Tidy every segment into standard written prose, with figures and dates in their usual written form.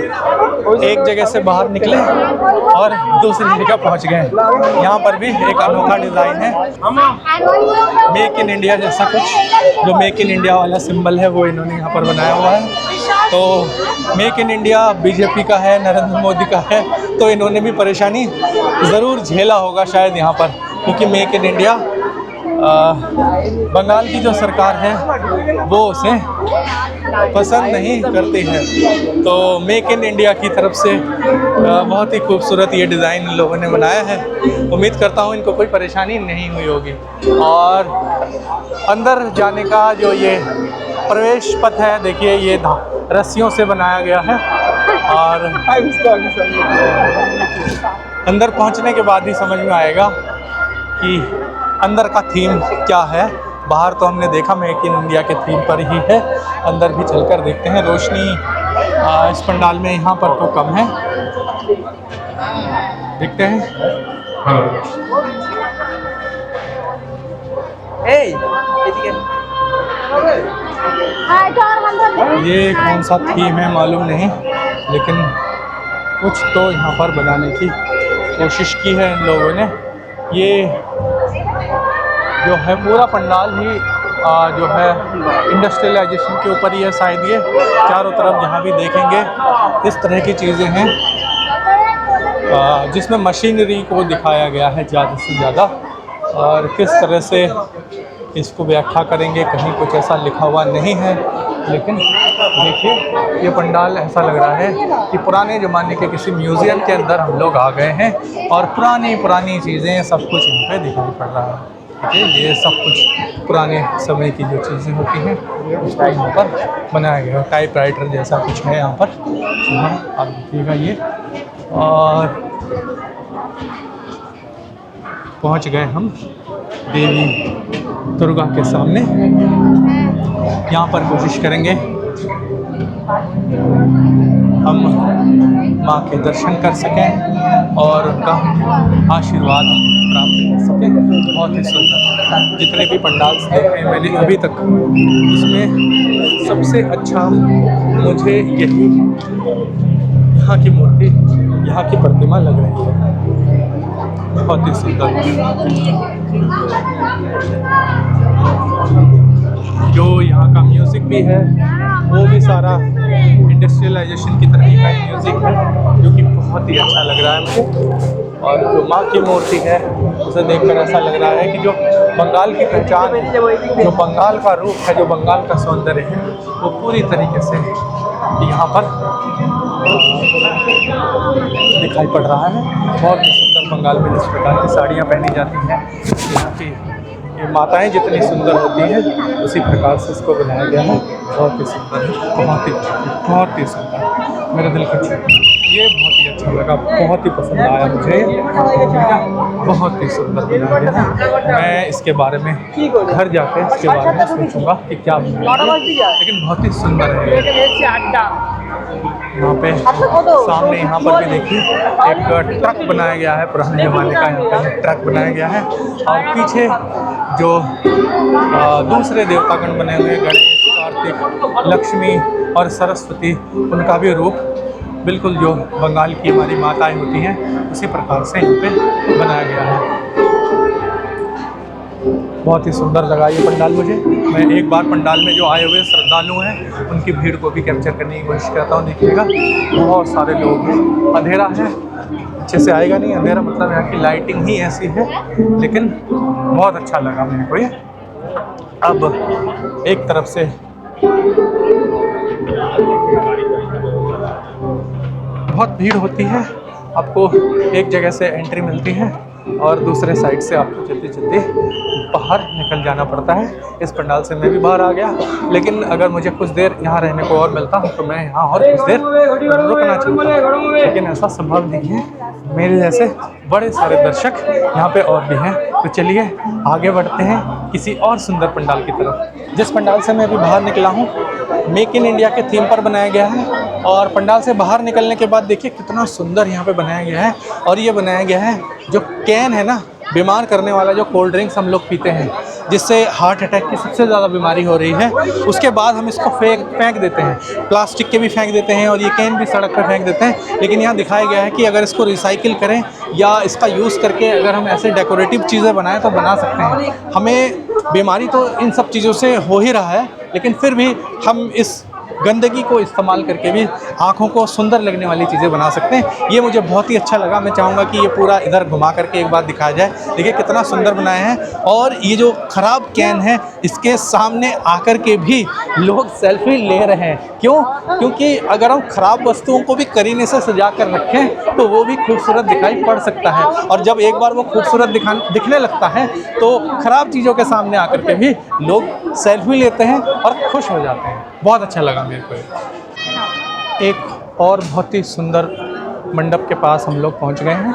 एक जगह से बाहर निकले और दूसरी जगह पहुंच गए। यहाँ पर भी एक अनोखा डिज़ाइन है, मेक इन इंडिया जैसा कुछ, जो मेक इन इंडिया वाला सिंबल है वो इन्होंने यहाँ पर बनाया हुआ है। तो मेक इन इंडिया बीजेपी का है, नरेंद्र मोदी का है, तो इन्होंने भी परेशानी ज़रूर झेला होगा शायद यहाँ पर, क्योंकि मेक इन इंडिया बंगाल की जो सरकार है वो उसे पसंद नहीं करती है। तो मेक इन इंडिया की तरफ से बहुत ही खूबसूरत ये डिज़ाइन इन लोगों ने बनाया है। उम्मीद करता हूँ इनको कोई परेशानी नहीं हुई होगी। और अंदर जाने का जो ये प्रवेश पथ है, देखिए ये रस्सियों से बनाया गया है और अंदर पहुँचने के बाद ही समझ में आएगा कि अंदर का थीम क्या है। बाहर तो हमने देखा मेक इन इंडिया के थीम पर ही है, अंदर भी चलकर देखते हैं। रोशनी इस पंडाल में यहाँ पर तो कम है, देखते हैं। ये कौन सा थीम है मालूम नहीं, लेकिन कुछ तो यहाँ पर बनाने की कोशिश की है इन लोगों ने। ये जो है पूरा पंडाल ही जो है इंडस्ट्रियलाइजेशन के ऊपर ही है शायद। ये चारों तरफ जहाँ भी देखेंगे इस तरह की चीज़ें हैं जिसमें मशीनरी को दिखाया गया है ज़्यादा से ज़्यादा। और किस तरह से इसको व्याख्या करेंगे, कहीं कुछ ऐसा लिखा हुआ नहीं है, लेकिन देखिए ये पंडाल ऐसा लग रहा है कि पुराने ज़माने के किसी म्यूज़ियम के अंदर हम लोग आ गए हैं और पुरानी चीज़ें सब कुछ यहाँ पे दिखाई पड़ रहा है। ये सब कुछ पुराने समय की जो चीज़ें होती हैं उसको यहाँ पर बनाया गया है। टाइपराइटर जैसा कुछ है यहाँ पर, आप देखिएगा ये। और पहुँच गए हम देवी दुर्गा के सामने। यहाँ पर कोशिश करेंगे हम माँ के दर्शन कर सकें और उनका आशीर्वाद प्राप्त कर सकें। बहुत ही सुंदर जितने भी पंडाल देखे हैं मैंने अभी तक, इसमें सबसे अच्छा मुझे यही यहाँ की मूर्ति, यहाँ की प्रतिमा लग रही है। बहुत ही सुंदर। जो यहाँ का म्यूज़िक भी है वो भी सारा इंडस्ट्रियलाइजेशन की तरह का म्यूज़िक है, जो कि बहुत ही अच्छा लग रहा है मुझे। और जो माँ की मूर्ति है उसे देखकर ऐसा लग रहा है कि जो बंगाल की पहचान है, जो बंगाल का रूप है, जो बंगाल का सौंदर्य है, वो पूरी तरीके से यहाँ पर दिखाई पड़ रहा है। बहुत ही सुंदर बंगाल में जिस प्रकार की साड़ियाँ पहनी जाती हैं, यहाँ की ये माताएं जितनी सुंदर होती हैं उसी प्रकार से इसको बनाया गया है। बहुत ही सुंदर है, बहुत ही सुंदर। मेरे दिल को ये बहुत ही अच्छा लगा, बहुत ही पसंद आया मुझे। बहुत ही सुंदर बनाया गया है। मैं इसके बारे में घर जाकर इसके बारे में सोचूंगा कि क्या बनाया, लेकिन बहुत ही सुंदर है। यहाँ पे सामने यहाँ पर भी देखिए एक ट्रक बनाया गया है, पुराने ज़माने का यहाँ पे ट्रक बनाया गया है। और पीछे जो दूसरे देवतागण बने हुए, गणेश, कार्तिक, लक्ष्मी और सरस्वती, उनका भी रूप बिल्कुल जो बंगाल की हमारी माताएं होती हैं उसी प्रकार से यहाँ पे बनाया गया है। बहुत ही सुंदर लगा ये पंडाल मुझे। मैं एक बार पंडाल में जो आए हुए श्रद्धालु हैं उनकी भीड़ को भी कैप्चर करने की कोशिश करता हूँ। देखिएगा बहुत सारे लोग हैं, अंधेरा है, अच्छे से आएगा नहीं अंधेरा, मतलब यहाँ की लाइटिंग ही ऐसी है, लेकिन बहुत अच्छा लगा मेरे को ये। अब एक तरफ से बहुत भीड़ होती है, आपको एक जगह से एंट्री मिलती है और दूसरे साइड से आपको जल्दी जल्दी बाहर निकल जाना पड़ता है। इस पंडाल से मैं भी बाहर आ गया, लेकिन अगर मुझे कुछ देर यहाँ रहने को और मिलता तो मैं यहाँ और कुछ देर रुकना चाहता, लेकिन ऐसा संभव नहीं है। मेरे जैसे बड़े सारे दर्शक यहाँ पे और भी हैं। तो चलिए आगे बढ़ते हैं किसी और सुंदर पंडाल की तरफ। जिस पंडाल से मैं अभी बाहर निकला हूँ मेक इन इंडिया के थीम पर बनाया गया है, और पंडाल से बाहर निकलने के बाद देखिए कितना सुंदर यहाँ पे बनाया गया है। और ये बनाया गया है जो कैन है ना, बीमार करने वाला जो कोल्ड ड्रिंक्स हम लोग पीते हैं, जिससे हार्ट अटैक की सबसे ज़्यादा बीमारी हो रही है। उसके बाद हम इसको फेंक देते हैं, प्लास्टिक के भी फेंक देते हैं और ये कैन भी सड़क पर फेंक देते हैं। लेकिन यहाँ दिखाया गया है कि अगर इसको रिसाइकिल करें या इसका यूज़ करके अगर हम ऐसे डेकोरेटिव चीज़ें बनाएं तो बना सकते हैं। हमें बीमारी तो इन सब चीज़ों से हो ही रहा है, लेकिन फिर भी हम इस गंदगी को इस्तेमाल करके भी आँखों को सुंदर लगने वाली चीज़ें बना सकते हैं। ये मुझे बहुत ही अच्छा लगा। मैं चाहूँगा कि ये पूरा इधर घुमा करके एक बार दिखाया जाए। देखिए कितना सुंदर बनाए हैं। और ये जो ख़राब कैन है इसके सामने आकर के भी लोग सेल्फी ले रहे हैं। क्यों? क्योंकि अगर हम ख़राब वस्तुओं को भी करीने से सजा कर रखें तो वो भी खूबसूरत दिखाई पड़ सकता है। और जब एक बार वो खूबसूरत दिखने लगता है तो ख़राब चीज़ों के सामने आकर के भी लोग सेल्फी लेते हैं और खुश हो जाते हैं। बहुत अच्छा लगा मेरे को। एक और बहुत ही सुंदर मंडप के पास हम लोग पहुंच गए हैं।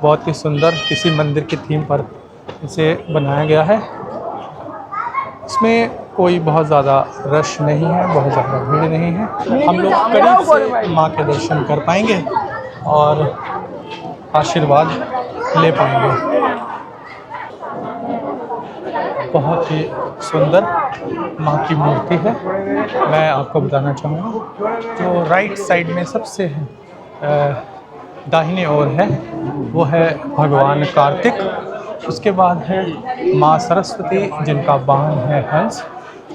बहुत ही सुंदर किसी मंदिर की थीम पर इसे बनाया गया है। इसमें कोई बहुत ज़्यादा रश नहीं है, बहुत ज़्यादा भीड़ नहीं है। हम लोग करीब से माँ के दर्शन कर पाएंगे और आशीर्वाद ले पाएंगे। बहुत ही सुंदर माँ की मूर्ति है। मैं आपको बताना चाहूँगा जो राइट साइड में सबसे दाहिने ओर है वो है भगवान कार्तिक। उसके बाद है माँ सरस्वती जिनका वाहन है हंस।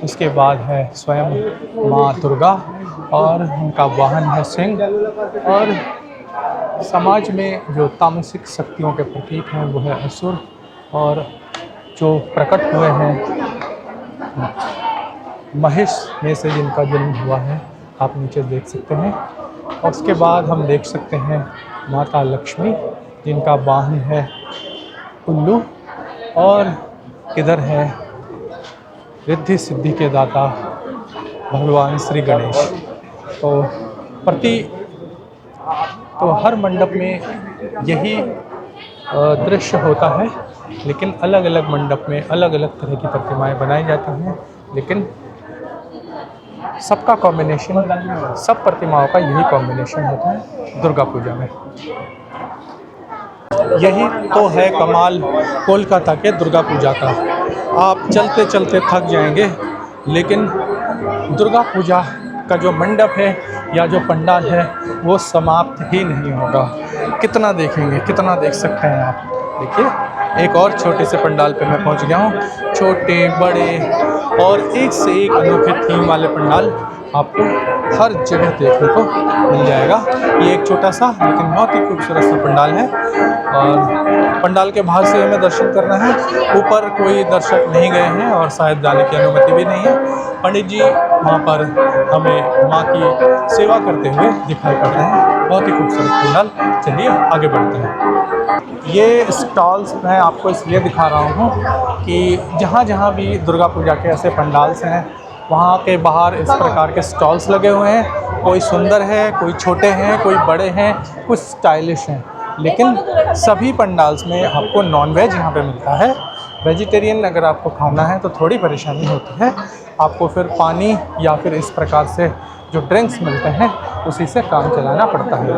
उसके बाद है स्वयं माँ दुर्गा और उनका वाहन है सिंह। और समाज में जो तामसिक शक्तियों के प्रतीक हैं वो है असुर, और जो प्रकट हुए हैं महेश में से जिनका जन्म हुआ है, आप नीचे देख सकते हैं। और उसके बाद हम देख सकते हैं माता लक्ष्मी जिनका वाहन है उल्लू। और इधर है रिद्धि सिद्धि के दाता भगवान श्री गणेश। तो हर मंडप में यही दृश्य होता है, लेकिन अलग अलग मंडप में अलग अलग तरह की प्रतिमाएं बनाई जाती हैं। लेकिन सबका कॉम्बिनेशन, सब प्रतिमाओं का यही कॉम्बिनेशन होता है दुर्गा पूजा में। यही तो है कमाल कोलकाता के दुर्गा पूजा का। आप चलते चलते थक जाएंगे, लेकिन दुर्गा पूजा का जो मंडप है या जो पंडाल है वो समाप्त ही नहीं होगा। कितना देखेंगे, कितना देख सकते हैं आप। देखिए एक और छोटे से पंडाल पे मैं पहुंच गया हूँ। छोटे बड़े और एक से एक अनोखे थीम वाले पंडाल आपको हर जगह देखने को मिल जाएगा। ये एक छोटा सा लेकिन बहुत ही खूबसूरत सा पंडाल है और पंडाल के बाहर से हमें दर्शन करना है। ऊपर कोई दर्शक नहीं गए हैं और शायद जाने की अनुमति भी नहीं है। पंडित जी वहाँ पर हमें माँ की सेवा करते हुए दिखाई पड़ रहे हैं। बहुत ही खूबसूरत पंडाल। चलिए आगे बढ़ते हैं। ये स्टॉल्स मैं आपको इसलिए दिखा रहा हूँ कि जहाँ जहाँ भी दुर्गा पूजा के ऐसे पंडाल्स हैं वहाँ के बाहर इस प्रकार के स्टॉल्स लगे हुए हैं। कोई सुंदर है, कोई छोटे हैं, कोई बड़े हैं, कुछ स्टाइलिश हैं, लेकिन सभी पंडाल्स में आपको नॉनवेज यहाँ पे मिलता है। वेजिटेरियन अगर आपको खाना है तो थोड़ी परेशानी होती है। आपको फिर पानी या फिर इस प्रकार से जो ड्रिंक्स मिलते हैं उसी से काम चलाना पड़ता है।